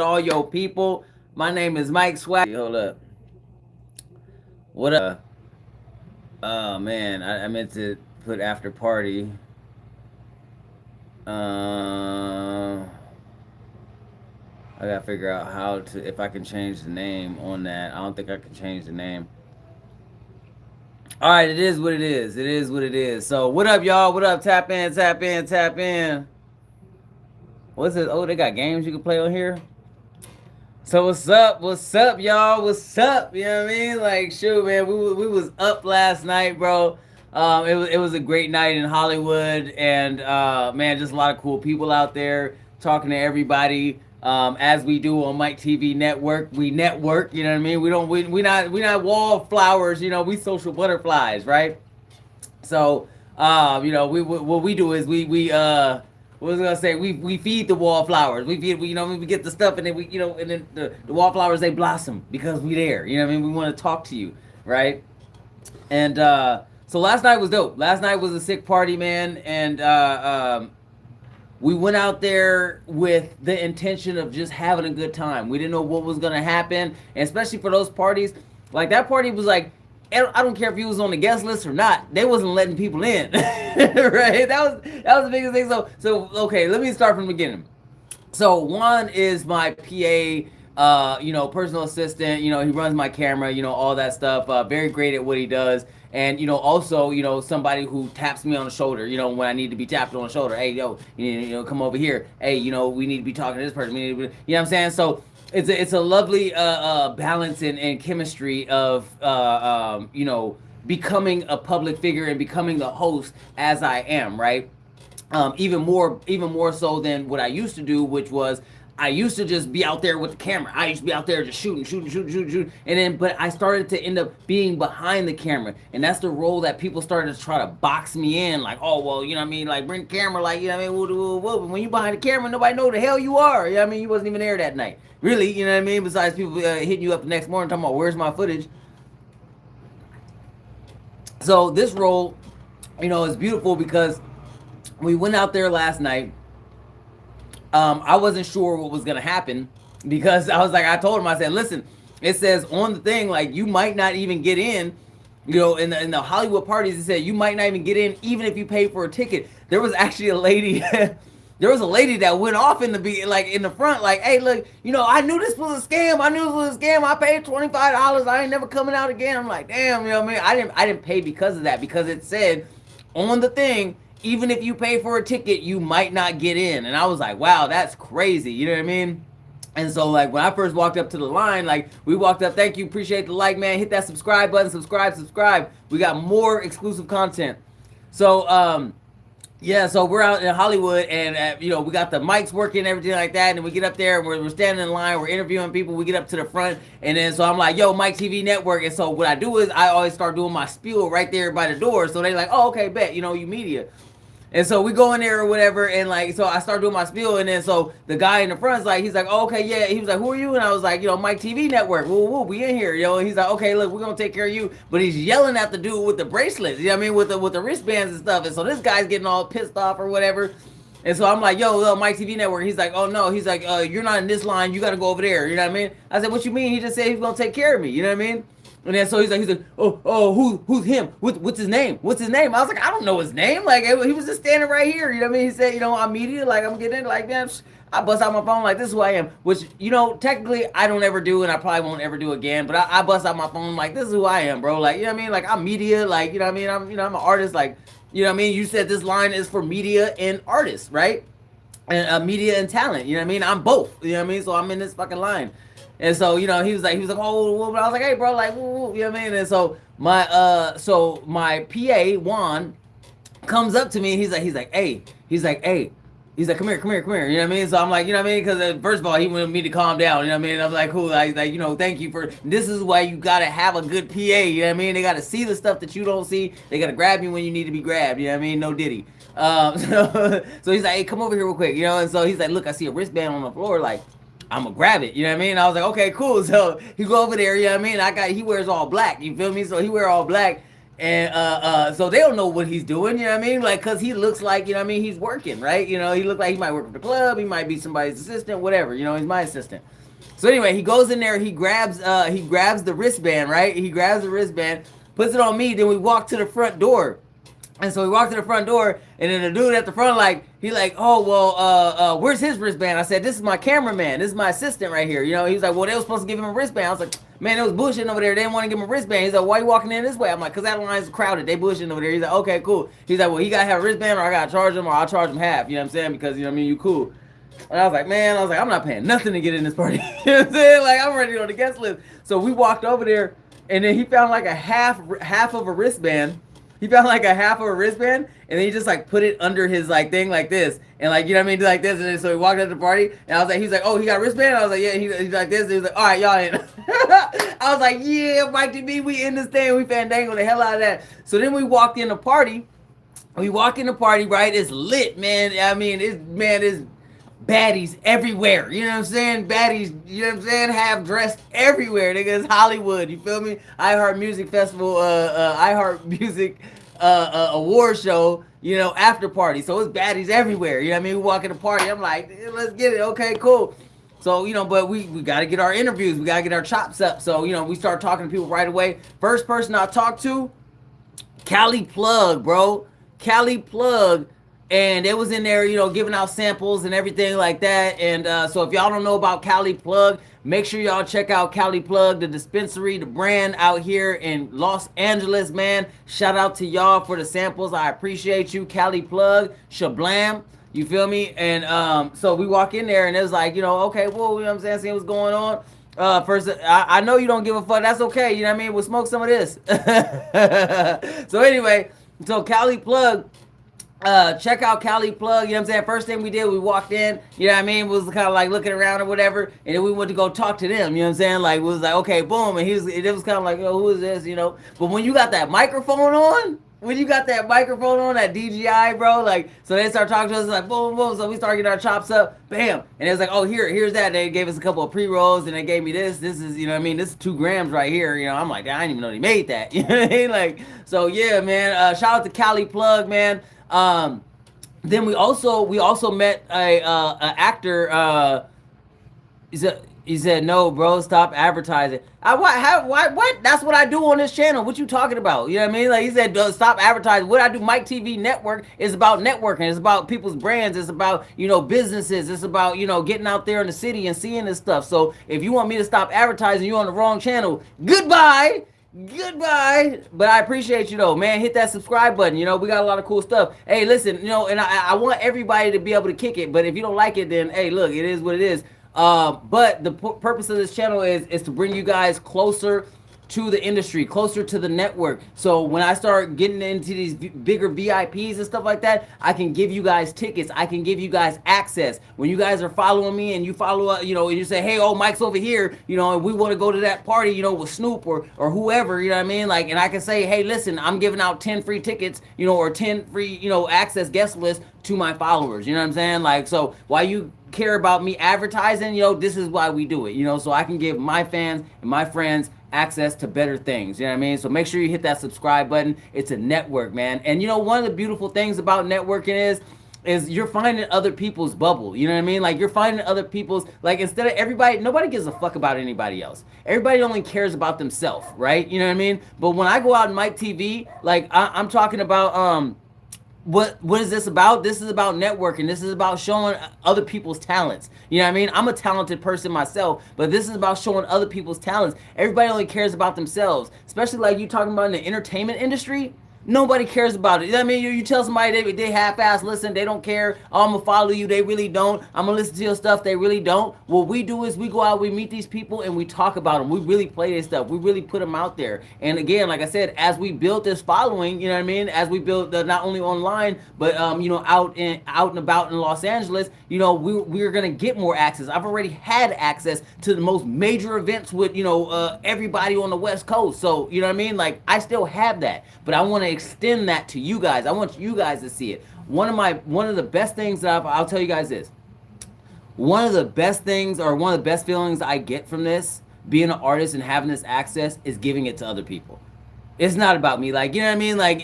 all your people? My name is Mike Swag. Hold up. What up? Oh man, I meant to put after party. I gotta figure out how to if I can change the name on that. I don't think I can change the name. All right, it is what it is. It is what it is. So what up, y'all? What up? Tap in, tap in, tap in. What's it? Oh, they got games you can play on here. So what's up? What's up, y'all? What's up? You know what I mean? Like, shoot, man, we was up last night, bro. It was a great night in Hollywood, and man, just a lot of cool people out there talking to everybody. As we do on Mike TV Network, we network. You know what I mean? We not wallflowers. You know, we social butterflies, right? So, what we do is what was I gonna say? We feed the wallflowers. We get the stuff, and then and then the wallflowers they blossom because we there. You know what I mean? We want to talk to you, right? And so last night was dope. Last night was a sick party, man, and we went out there with the intention of just having a good time. We didn't know what was gonna happen, and especially for those parties. Like that party was like, I don't care if you was on the guest list or not. They wasn't letting people in, right? That was the biggest thing. So okay, let me start from the beginning. So one is my PA, personal assistant. You know, he runs my camera. You know, all that stuff. Very great at what he does. And also, somebody who taps me on the shoulder. You know, when I need to be tapped on the shoulder. Hey, yo, come over here. Hey, we need to be talking to this person. We need to be, you know what I'm saying? So it's a lovely balance and chemistry of becoming a public figure and becoming the host as I am, right? Even more so than what I used to do, which was I used to just be out there with the camera. I used to be out there just shooting, but I started to end up being behind the camera, and that's the role that people started to try to box me in, like, oh well, you know what I mean, like bring the camera, like, you know what I mean, woo. But when you behind the camera, nobody know the hell you are. You know what I mean, you wasn't even there that night, really. You know what I mean. Besides people hitting you up the next morning talking about where's my footage. So this role, is beautiful because we went out there last night. I wasn't sure what was gonna happen because I told him, I said, listen, it says on the thing, like, you might not even get in, in the Hollywood parties, it said you might not even get in even if you pay for a ticket. There was actually a lady, there was a lady that went off in the front, like, hey, look, I knew this was a scam. I paid $25. I ain't never coming out again. I'm like, damn, you know what I mean? I didn't pay because of that, because it said on the thing, even if you pay for a ticket, you might not get in. And I was like, wow, that's crazy. You know what I mean? And so, like, when I first walked up to the line, like, we walked up, thank you, appreciate the like, man, hit that subscribe button, subscribe. We got more exclusive content. So, yeah, so we're out in Hollywood, and, we got the mics working and everything like that, and we get up there, and we're standing in line, we're interviewing people, we get up to the front, and then so I'm like, yo, Mike TV Network, and so what I do is I always start doing my spiel right there by the door, so they like, oh, okay, bet, you media. And so we go in there or whatever, and like, so I start doing my spiel, and then so the guy in the front's like, he's like, oh, okay, yeah. He was like, who are you? And I was like, Mike TV Network. Woo, we in here, And he's like, okay, look, we're gonna take care of you. But he's yelling at the dude with the bracelets, you know what I mean, with the wristbands and stuff. And so this guy's getting all pissed off or whatever. And so I'm like, yo, Mike TV Network. He's like, oh no, he's like, you're not in this line. You got to go over there. You know what I mean? I said, what you mean? He just said he's gonna take care of me. You know what I mean? And then so he's like, who's him? What's his name? What's his name? I was like, I don't know his name. Like, he was just standing right here. You know what I mean? He said, I'm media. Like, I'm getting in. Like, man, I bust out my phone like, this is who I am. Which, technically I don't ever do, and I probably won't ever do again. But I bust out my phone like, this is who I am, bro. Like, you know what I mean? Like, I'm media. Like, you know what I mean? I'm an artist. Like, you know what I mean? You said this line is for media and artists, right? And media and talent. You know what I mean? I'm both. You know what I mean? So I'm in this fucking line. And so, he was like, oh, but I was like, hey, bro, like, woo, you know what I mean? And so my PA, Juan, comes up to me, and he's like, hey, come here, you know what I mean? So I'm like, you know what I mean? Because first of all, he wanted me to calm down, you know what I mean? I'm like, cool, like, thank you for, this is why you gotta have a good PA, you know what I mean? They gotta see the stuff that you don't see, they gotta grab you when you need to be grabbed, you know what I mean? No Diddy. So he's like, hey, come over here real quick, and so he's like, look, I see a wristband on the floor, like, I'm gonna grab it, you know what I mean? I was like, okay, cool. So he go over there, you know what I mean? He wears all black, you feel me? So he wear all black, And so they don't know what he's doing, you know what I mean? Like, cause he looks like, you know what I mean, he's working, right? You know, he looks like he might work at the club, he might be somebody's assistant, whatever, you know, he's my assistant. So anyway, he goes in there, he grabs the wristband, right? He grabs the wristband, puts it on me, then we walk to the front door. And so we walked to the front door, and then the dude at the front, like, he like, oh, well, where's his wristband? I said, this is my cameraman. This is my assistant right here. You know, he was like, well, they were supposed to give him a wristband. I was like, man, it was bullshitting over there. They didn't want to give him a wristband. He's like, why are you walking in this way? I'm like, because that line's crowded. They bullshitting over there. He's like, okay, cool. He's like, well, he got to have a wristband, or I got to charge him, or I'll charge him half. You know what I'm saying? Because, you know what I mean, you cool. And I was like, man, I'm not paying nothing to get in this party. You know what I'm saying? Like, I'm ready on the guest list. So we walked over there, and then he found like a half of a wristband. He found like a half of a wristband, and then he just like put it under his like thing like this, and like, you know what I mean, like this. And then, so he walked out to the party, and I was like, he's like, oh, he got a wristband. I was like, yeah. He's like this. And he was like, all right, y'all in. I was like, yeah, Mike TV, we in this thing. We fandangle the hell out of that. So then we walked in the party. Right? It's lit, man. I mean, it's baddies everywhere. You know what I'm saying? Baddies, you know what I'm saying? Half dressed everywhere. Nigga, it's Hollywood. You feel me? Iheart Music Festival, Iheart Music award show, you know, after party. So it's baddies everywhere. You know what I mean? We walk in the party. I'm like, let's get it. Okay, cool. So, you know, but we got to get our interviews. We got to get our chops up. So, you know, we start talking to people right away. First person I talked to, Cali Plug, bro. Cali Plug. And it was in there, you know, giving out samples and everything like that. And so if y'all don't know about Cali Plug, make sure y'all check out Cali Plug, the dispensary, the brand out here in Los Angeles, man. Shout out to y'all for the samples. I appreciate you, Cali Plug, Shablam. You feel me? And so we walk in there, and it was like, you know, okay, well, you know what I'm saying, seeing what's going on. First, I know you don't give a fuck. That's okay. You know what I mean? We'll smoke some of this. So anyway, so Cali Plug. Check out Cali Plug, you know what I'm saying? First thing we did, we walked in, you know what I mean? Was kind of like looking around or whatever, and then we went to go talk to them, you know what I'm saying? Like, it was like, okay, boom, and it was kind of like, oh, who is this, you know? But when you got that microphone on, that DJI, bro, like, so they start talking to us, like, boom, boom, so we start getting our chops up, bam, and it was like, oh, here's that. They gave us a couple of pre-rolls, and they gave me this is, you know what I mean, this is 2 grams right here, you know, I'm like, I didn't even know they made that, you know what I mean? Like, so yeah, man, shout out to Cali Plug, man. Then we also met a actor. He said, no, bro, stop advertising. What? That's what I do on this channel. What you talking about? You know what I mean? Like, he said, stop advertising. What I do, MIKETV Network, is about networking. It's about people's brands. It's about, you know, businesses. It's about, you know, getting out there in the city and seeing this stuff. So if you want me to stop advertising, you on the wrong channel. Goodbye. But I appreciate you though, man. Hit that subscribe button. You know, we got a lot of cool stuff. Hey, listen, you know, and I want everybody to be able to kick it, but if you don't like it, then hey, look, it is what it is. But the purpose of this channel is to bring you guys closer to the industry, closer to the network. So when I start getting into these bigger VIPs and stuff like that, I can give you guys tickets. I can give you guys access. When you guys are following me and you follow, you know, and you say, hey, oh, Mike's over here, you know, and we want to go to that party, you know, with Snoop or whoever, you know what I mean? Like, and I can say, hey, listen, I'm giving out 10 free tickets, you know, or 10 free, you know, access guest list to my followers. You know what I'm saying? Like, so while you care about me advertising, you know, this is why we do it, you know, so I can give my fans and my friends access to better things. You know what I mean? So make sure you hit that subscribe button. It's a network, man. And you know, one of the beautiful things about networking is you're finding other people's bubble. You know what I mean? Like, you're finding other people's, like, instead of everybody, nobody gives a fuck about anybody else. Everybody only cares about themselves, right? You know what I mean? But when I go out in MIKETV, like, I'm talking about, what is this about? This is about networking. This is about showing other people's talents. You know what I mean? I'm a talented person myself, but this is about showing other people's talents. Everybody only cares about themselves, especially like you talking about in the entertainment industry. Nobody cares about it. You know what I mean? You tell somebody they half-ass listen, they don't care. Oh, I'm going to follow you. They really don't. I'm going to listen to your stuff. They really don't. What we do is we go out, we meet these people, and we talk about them. We really play their stuff. We really put them out there. And again, like I said, as we build this following, you know what I mean? As we build not only online, but, you know, out and about in Los Angeles, you know, we're going to get more access. I've already had access to the most major events with, you know, everybody on the West Coast. So, you know what I mean? Like, I still have that, but I want to extend that to you guys. I want you guys to see it. One of the best things that I'll tell you guys is, one of the best things, or one of the best feelings I get from this, being an artist and having this access, is giving it to other people. It's not about me. Like, you know what I mean? Like,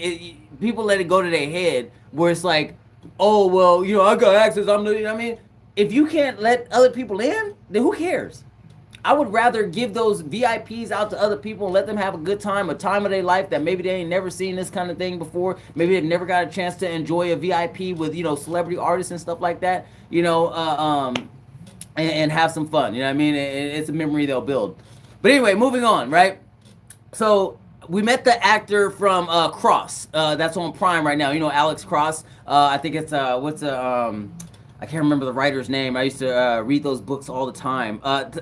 people let it go to their head where it's like, oh, well, you know, I got access. I'm the, you know what I mean? If you can't let other people in, then who cares? I would rather give those VIPs out to other people and let them have a good time, a time of their life that maybe they ain't never seen this kind of thing before. Maybe they've never got a chance to enjoy a VIP with, you know, celebrity artists and stuff like that, you know, and have some fun. You know what I mean? It's a memory they'll build. But anyway, moving on, right? So we met the actor from Cross. That's on Prime right now. You know Alex Cross. I think it's I can't remember the writer's name. I used to read those books all the time.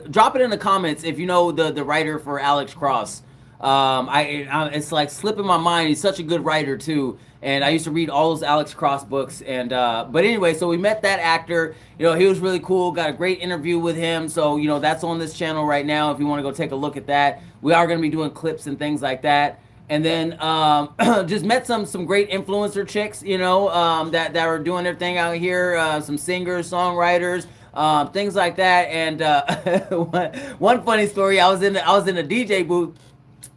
Drop it in the comments if you know the writer for Alex Cross. It's like slipping my mind. He's such a good writer too, and I used to read all those Alex Cross books. And but anyway, so we met that actor. You know, he was really cool. Got a great interview with him. So you know, that's on this channel right now. If you want to go take a look at that, we are going to be doing clips and things like that. And then just met some great influencer chicks, you know, that are doing their thing out here. Some singers, songwriters, things like that. And one funny story, I was in a DJ booth,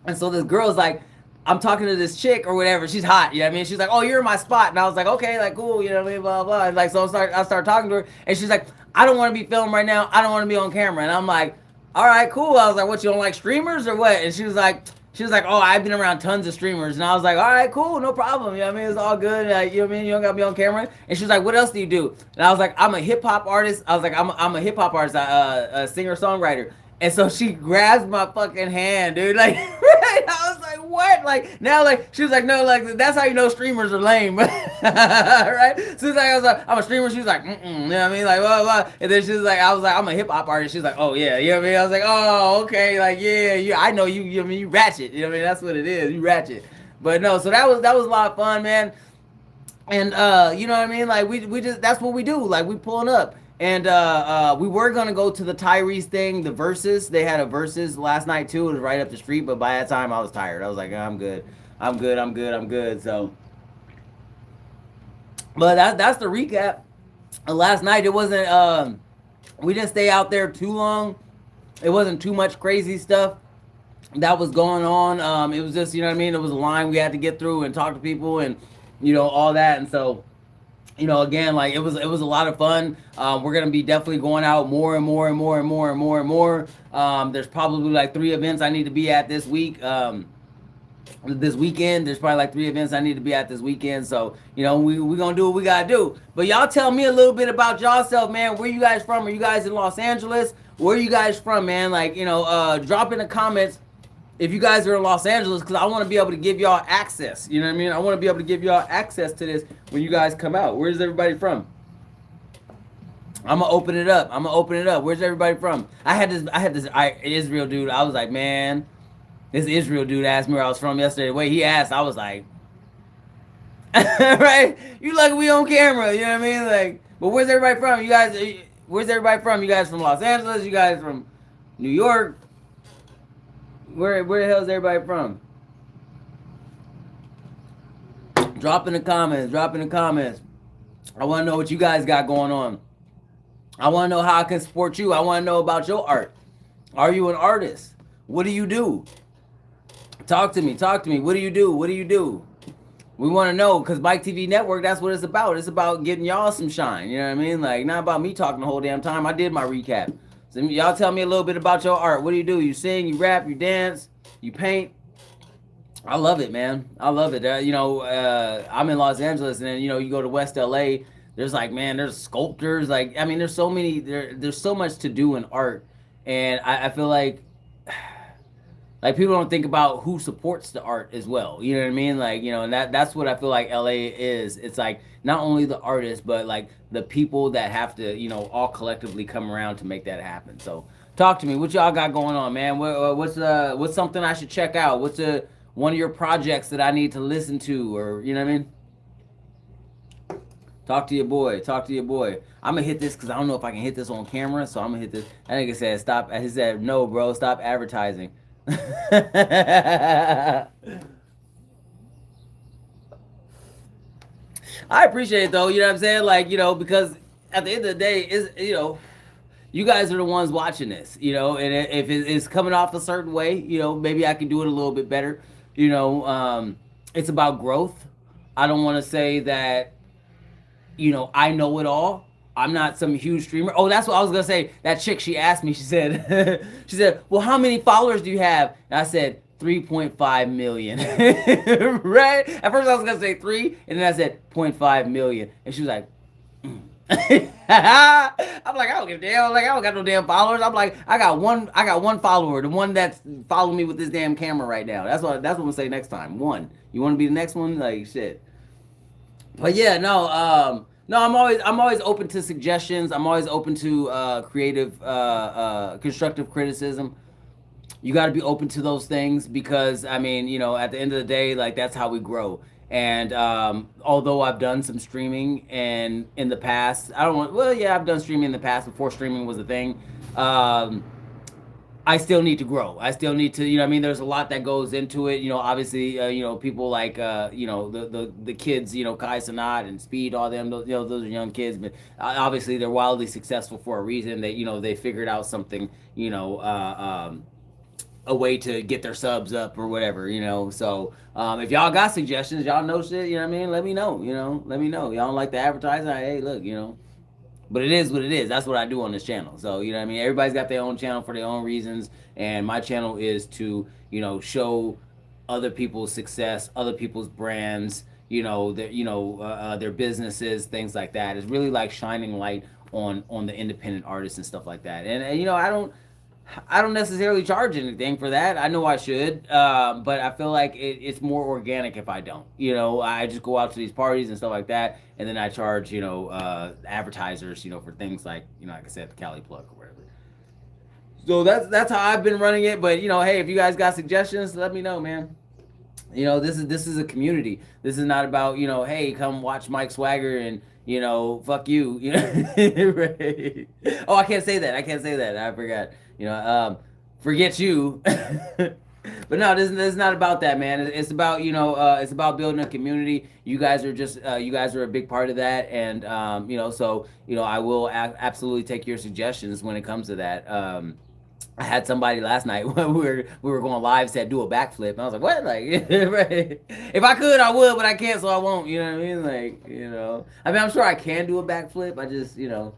and so this girl's like, I'm talking to this chick or whatever. She's hot, you know what I mean? She's like, oh, you're in my spot. And I was like, okay, like, cool, you know what I mean, blah, blah. And like, so I start talking to her, and she's like, I don't want to be filmed right now. I don't want to be on camera. And I'm like, all right, cool. I was like, what, you don't like streamers or what? And she was like, oh, I've been around tons of streamers. And I was like, all right, cool, no problem. You know what I mean? It's all good. Like, you know what I mean? You don't got to be on camera. And she was like, what else do you do? And I was like, I'm a hip-hop artist. I was like, I'm a hip-hop artist, a singer-songwriter. And so she grabs my fucking hand, dude. Like, right? I was like, what? Like, now, like, she was like, no, like, that's how you know streamers are lame. Right? So it's like, I was like, I'm a streamer. She was like, you know what I mean? Like, blah, blah. And then she was like, I was like, I'm a hip hop artist. She's like, oh, yeah. You know what I mean? I was like, oh, okay. Like, yeah, I know you. You know what I mean? You ratchet. You know what I mean? That's what it is. You ratchet. But no, so that was a lot of fun, man. And, you know what I mean? Like, we just, that's what we do. Like, we pulling up. And we were gonna go to the Tyrese thing, the verses. They had a verses last night too. It was right up the street, but by that time I was tired. I was like, I'm good. So, but that's the recap. Last night it wasn't. We didn't stay out there too long. It wasn't too much crazy stuff that was going on. It was just, you know what I mean. It was a line we had to get through and talk to people and, you know, all that. And so, you know, again, like it was a lot of fun. We're gonna be definitely going out more and more. There's probably like 3 events I need to be at this week. This weekend, there's probably like 3 events I need to be at this weekend. So, you know, we gonna do what we gotta do. But y'all tell me a little bit about yourself, man. Where you guys from? Are you guys in Los Angeles? Where are you guys from, man? Like, you know, drop in the comments if you guys are in Los Angeles, because I want to be able to give y'all access. You know what I mean? I want to be able to give y'all access to this when you guys come out. Where's everybody from? I'm gonna open it up. Where's everybody from? I had this Israel dude. I was like, man, this Israel dude asked me where I was from yesterday. The way he asked, I was like, right? You lucky we on camera. You know what I mean? Like, but where's everybody from? You guys, where's everybody from? You guys from Los Angeles? You guys from New York? Where the hell is everybody from? Drop in the comments. I want to know what you guys got going on. I want to know how I can support you. I want to know about your art. Are you an artist? What do you do? Talk to me. What do you do? We want to know, because MIKETV Network, that's what it's about. It's about getting y'all some shine. You know what I mean? Like, not about me talking the whole damn time. I did my recap. So y'all tell me a little bit about your art. What do? You sing, you rap, you dance, you paint. I love it, man. I love it. You know, I'm in Los Angeles, and then, you know, you go to West LA. There's like, man, there's sculptors. Like, I mean, there's so many. There's so much to do in art, and I feel like people don't think about who supports the art as well. You know what I mean? Like, you know, and that's what I feel like LA is. It's like not only the artists, but like the people that have to, you know, all collectively come around to make that happen. So talk to me. What y'all got going on, man? What's something I should check out? What's one of your projects that I need to listen to, or, you know what I mean? Talk to your boy. I'm gonna hit this because I don't know if I can hit this on camera, so I'm gonna hit this. That nigga said stop. He said, no, bro, stop advertising. I appreciate it though, you know what I'm saying? Like, you know, because at the end of the day, is, you know, you guys are the ones watching this, you know, and if it's coming off a certain way, you know, maybe I can do it a little bit better. You know, it's about growth. I don't want to say that, you know, I know it all. I'm not some huge streamer. Oh, that's what I was gonna say. That chick, she asked me. She said, she said, "Well, how many followers do you have?" And I said, 3.5 million. Right? At first, I was gonna say three, and then I said 0.5 million, and she was like, I'm like, I don't give a damn. Like, I don't got no damn followers. I'm like, I got one follower, the one that's following me with this damn camera right now. That's what I'm gonna say next time. One. You want to be the next one? Like, shit. But yeah, no, no, I'm always open to suggestions. I'm always open to creative, constructive criticism. You got to be open to those things because I mean, you know, at the end of the day, like that's how we grow. And although I've done some streaming and in the past, I don't want. Well, yeah, I've done streaming in the past before streaming was a thing. Um, I still need to grow. I still need to, you know, I mean, there's a lot that goes into it. You know, obviously, you know, people like, you know, the kids, you know, Kai Sanat and Speed, all them, those, you know, those are young kids, but obviously they're wildly successful for a reason. They, you know, they figured out something, you know, a way to get their subs up or whatever, you know. So if y'all got suggestions, y'all know shit, you know what I mean? Let me know, you know, let me know. Y'all don't like the advertising? Hey, look, you know, but it is what it is. That's what I do on this channel. So, you know what I mean? Everybody's got their own channel for their own reasons. And my channel is to, you know, show other people's success, other people's brands, their businesses, things like that. It's really like shining light on the independent artists and stuff like that. And you know, I don't necessarily charge anything for that. I know I should, but I feel like it's more organic if I don't. You know, I just go out to these parties and stuff like that, and then I charge, you know, advertisers, you know, for things like, you know, like I said, the Cali Plug or whatever. So that's how I've been running it. But you know, hey, if you guys got suggestions, let me know, man. You know, this is a community. This is not about, you know, hey, come watch Mike Swagger and, you know, fuck you. You know, right? Oh, I can't say that. I can't say that. I forgot. You know, forget you. But no, this is not about that, man. It's about, you know, it's about building a community. You guys are just you guys are a big part of that, and you know, so you know, I will absolutely take your suggestions when it comes to that. I had somebody last night when we were going live said do a backflip, and I was like, what? Like, right? If I could, I would, but I can't, so I won't. You know what I mean? Like, you know, I mean, I'm sure I can do a backflip. I just, you know,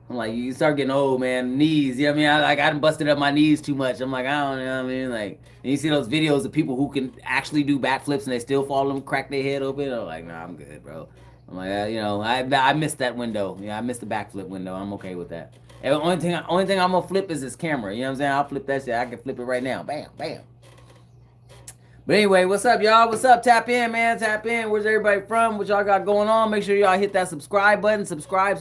I'm like, you start getting old, man. Knees, you know what I mean? I done busted up my knees too much. I'm like, I don't know what I mean? Like, and you see those videos of people who can actually do backflips and they still fall and crack their head open. I'm like, nah, I'm good, bro. I'm like, you know, I missed that window. Yeah, I missed the backflip window. I'm okay with that. And the only thing I'm gonna flip is this camera. You know what I'm saying? I'll flip that shit. I can flip it right now. Bam, bam. But anyway, what's up, y'all? What's up? Tap in, man. Tap in. Where's everybody from? What y'all got going on? Make sure y'all hit that subscribe button. Subscribe.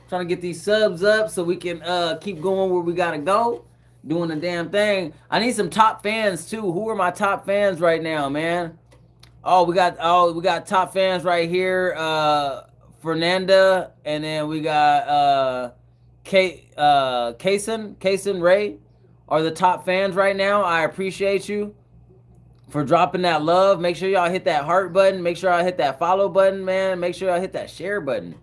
Trying to get these subs up so we can keep going where we gotta go. Doing the damn thing. I need some top fans too. Who are my top fans right now, man? Oh, we got top fans right here. Fernanda, and then we got Kason Ray are the top fans right now. I appreciate you for dropping that love. Make sure y'all hit that heart button. Make sure y'all hit that follow button, man. Make sure y'all hit that share button.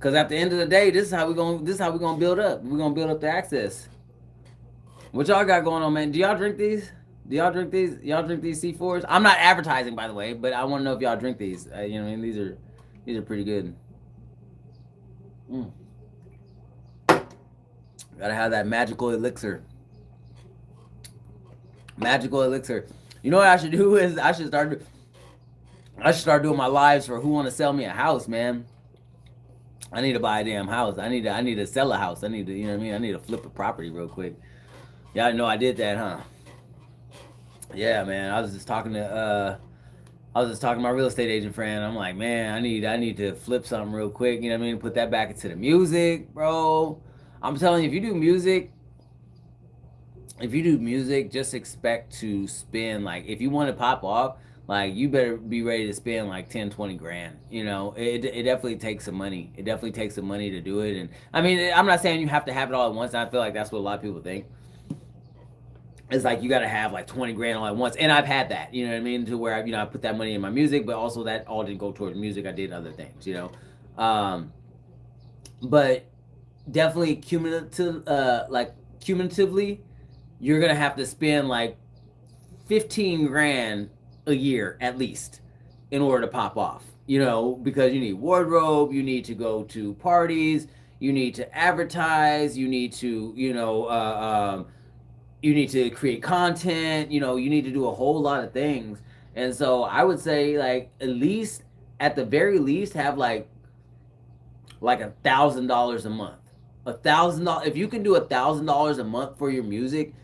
Cause at the end of the day, this is how we gonna build up. We're gonna build up the access. What y'all got going on, man? Do y'all drink these? Y'all drink these C4s? I'm not advertising, by the way, but I want to know if y'all drink these. You know what I mean? These are pretty good. Gotta have that magical elixir. Magical elixir. You know what I should do is I should start doing my lives for who want to sell me a house, man. I need to buy a damn house. I need to sell a house. I need to, you know what I mean? I need to flip a property real quick. Y'all know I did that, huh? Yeah, man. I was just talking to my real estate agent friend. I'm like, man, I need to flip something real quick. You know what I mean? Put that back into the music, bro. I'm telling you, if you do music, just expect to spend, like, if you want to pop off, like, you better be ready to spend like 10, 20 grand. You know, it definitely takes some money. It definitely takes some money to do it. And I mean, I'm not saying you have to have it all at once. I feel like that's what a lot of people think. It's like you got to have like 20 grand all at once. And I've had that, you know what I mean? To where, I put that money in my music, but also that all didn't go towards music. I did other things, you know? But definitely cumulatively, you're going to have to spend like 15 grand a year at least in order to pop off, because you need wardrobe, you need to go to parties, you need to advertise, you need to, you need to create content, you need to do a whole lot of things. And so I would say, like, at least, at the very least, have like $1,000 a month. $1,000. If you can do $1,000 a month for your music,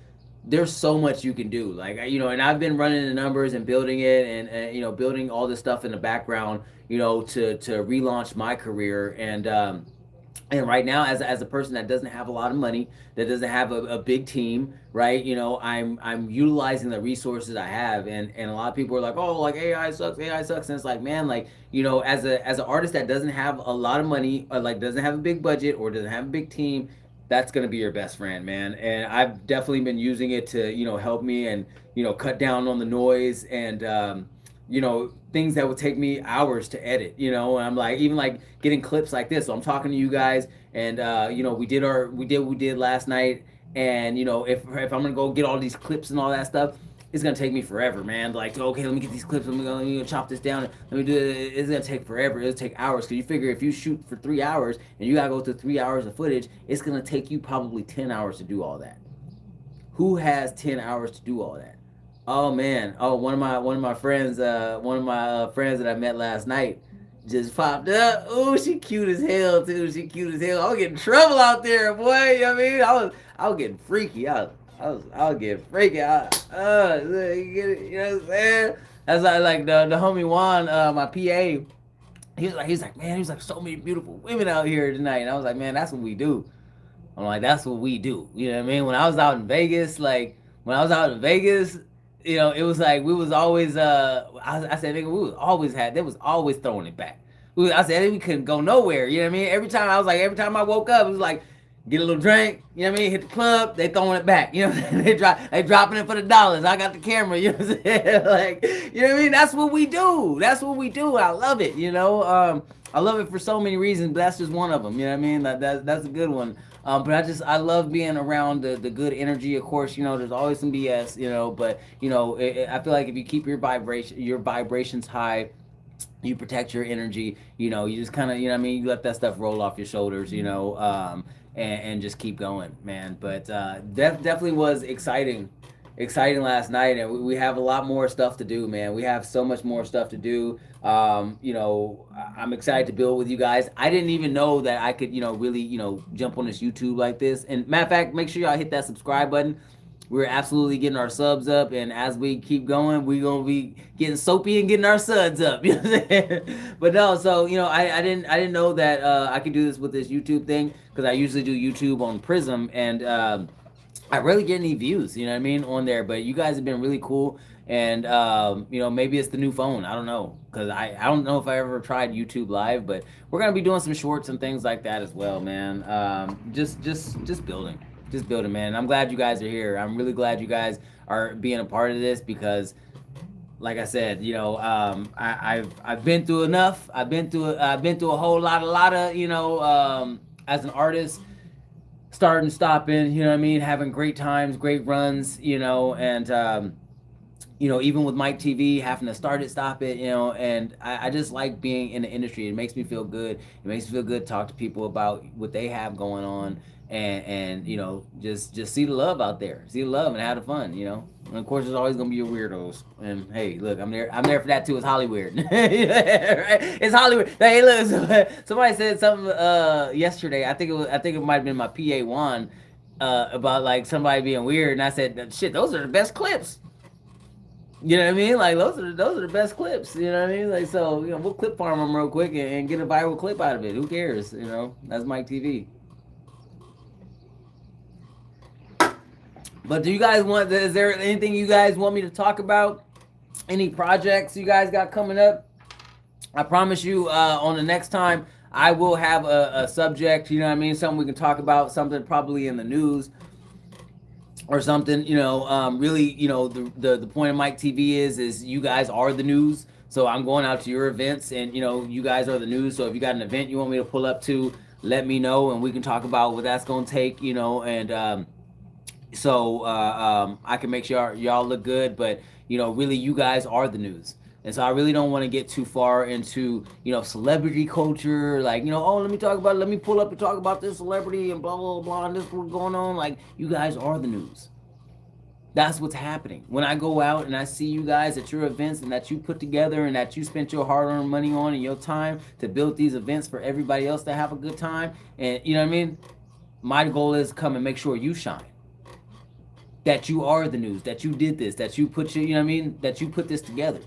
there's so much you can do. Like, and I've been running the numbers and building it, and building all this stuff in the background, to relaunch my career. And right now, as a person that doesn't have a lot of money, that doesn't have a big team, right? I'm utilizing the resources I have, and a lot of people are like, oh, like AI sucks, AI sucks, and it's like, man, like, as an artist that doesn't have a lot of money, or like doesn't have a big budget, or doesn't have a big team, that's gonna be your best friend, man. And I've definitely been using it to help me, and cut down on the noise, and things that would take me hours to edit, and I'm like, even like getting clips like this. So I'm talking to you guys, and we did what we did last night, and if I'm gonna go get all these clips and all that stuff, it's gonna take me forever, man. Like, okay, let me get these clips, let me chop this down, let me do it. It's gonna take forever. It'll take hours, because you figure if you shoot for 3 hours and you gotta go through 3 hours of footage, it's gonna take you probably 10 hours to do all that. Who has 10 hours to do all that? Oh man. Oh, one of my friends, friends that I met last night just popped up. Oh, she cute as hell too. She cute as hell. I was getting trouble out there, boy. You know what I mean? I was getting freaky. I was getting freaky. You get it? You know what I'm saying? That's like the homie Juan, my PA. He's like, man, he's like, so many beautiful women out here tonight. And I was like, man, that's what we do. I'm like, that's what we do. You know what I mean? When I was out in Vegas, it was like we was always I said, nigga, they was always throwing it back. I said we couldn't go nowhere. You know what I mean? Every time I woke up, it was like, get a little drink, you know what I mean? Hit the club, they throwing it back. You know what I'm saying? They dropping it for the dollars. I got the camera, you know what I'm saying? Like, you know what I mean? That's what we do. That's what we do. I love it, I love it for so many reasons, but that's just one of them, you know what I mean? That's a good one. But I love being around the good energy. Of course, there's always some BS, but I feel like if you keep your vibrations high, you protect your energy, you just kind of, you let that stuff roll off your shoulders, and just keep going, man. But definitely was exciting last night, and we have a lot more stuff to do, man. We have so much more stuff to do. I'm excited to build with you guys. I didn't even know that I could, really, jump on this YouTube like this. And matter of fact, make sure y'all hit that subscribe button. We're absolutely getting our subs up, and as we keep going, we're gonna be getting soapy and getting our suds up. You know what I'm saying? But no, so I didn't know that I could do this with this YouTube thing, because I usually do YouTube on Prism, and I rarely get any views, you know what I mean, on there. But you guys have been really cool, and maybe it's the new phone. I don't know, because I don't know if I ever tried YouTube Live, but we're gonna be doing some shorts and things like that as well, man. Just building, man. I'm glad you guys are here. I'm really glad you guys are being a part of this, because, like I said, I've been through enough. I've been through a whole lot of as an artist, starting, stopping, you know what I mean, having great times, great runs, and even with Mike TV, having to start it, stop it, and I just like being in the industry. It makes me feel good. It makes me feel good to talk to people about what they have going on, and just see the love out there, see the love and have the fun, And of course, there's always gonna be your weirdos. And hey, look, I'm there for that too. It's Hollywood, right? It's Hollywood. Hey, look, somebody said something yesterday. I think it might have been my PA Juan, about like somebody being weird, and I said, shit, those are the best clips. You know what I mean? Like, those are the best clips. You know what I mean? Like, so we'll clip farm them real quick and get a viral clip out of it. Who cares? That's Mike TV. But do you guys is there anything you guys want me to talk about? Any projects you guys got coming up? I promise you, on the next time, I will have a subject, you know what I mean? Something we can talk about, something probably in the news or something, really, the point of Mike TV is you guys are the news. So I'm going out to your events, and, you guys are the news. So if you got an event you want me to pull up to, let me know, and we can talk about what that's going to take, and, so I can make sure y'all look good. But really, you guys are the news, and so I really don't want to get too far into celebrity culture. Like oh, let me pull up and talk about this celebrity and blah blah blah, and this is what's going on. Like you guys are the news. That's what's happening. When I go out and I see you guys at your events and that you put together and that you spent your hard-earned money on and your time to build these events for everybody else to have a good time, and you know what I mean. My goal is to come and make sure you shine, that you are the news, that you did this, that you put your, that you put this together,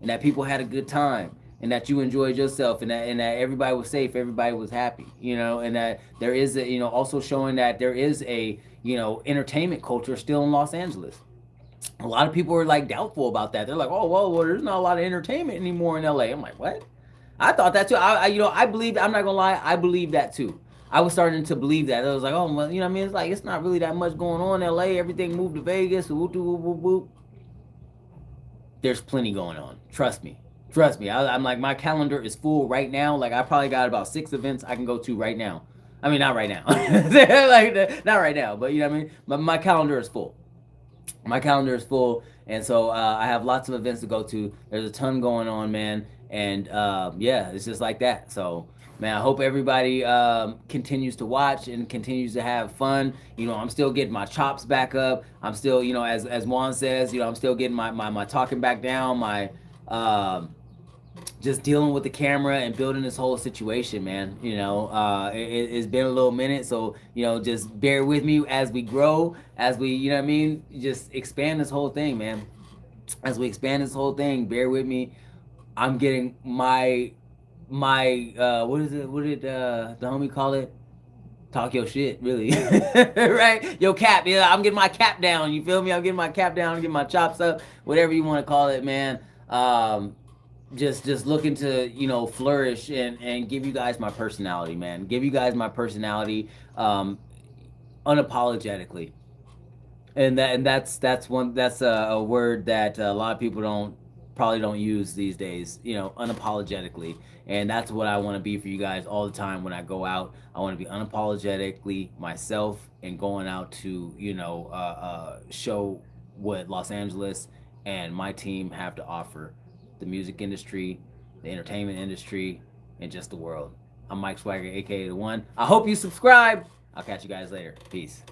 and that people had a good time, and that you enjoyed yourself, and that everybody was safe, everybody was happy, and that there is a, also showing that there is a, entertainment culture still in Los Angeles. A lot of people are like doubtful about that. They're like, oh, well, there's not a lot of entertainment anymore in LA. I'm like, what? I thought that too. I believe. I'm not gonna lie. I believe that too. I was starting to believe that. I was like, oh, well, what I mean? It's like it's not really that much going on in LA. Everything moved to Vegas. Whoop, whoop, whoop, whoop. There's plenty going on. Trust me. Trust me. I'm like, my calendar is full right now. Like, I probably got about 6 events I can go to right now. I mean, not right now. Like, not right now, but you know what I mean? My calendar is full. My calendar is full, and so I have lots of events to go to. There's a ton going on, man, and yeah, it's just like that. So, man, I hope everybody continues to watch and continues to have fun. I'm still getting my chops back up. I'm still, as Juan says, I'm still getting my talking back down. My just dealing with the camera and building this whole situation, man. It's been a little minute, so just bear with me as we grow, as we, just expand this whole thing, man. As we expand this whole thing, bear with me. I'm getting my what is it? What did the homie call it? Talk your shit, really. Right? Yo, cap, yeah, I'm getting my cap down. You feel me? I'm getting my cap down, I'm getting my chops up, whatever you want to call it, man. Just looking to flourish and give you guys my personality, man. Give you guys my personality, unapologetically. And that's a word that a lot of people probably don't use these days, unapologetically. And that's what I want to be for you guys all the time. When I go out, I want to be unapologetically myself and going out to show what Los Angeles and my team have to offer, the music industry, the entertainment industry, and just the world. I'm Mike Swagger, aka The One. I hope you subscribe. I'll catch you guys later. Peace.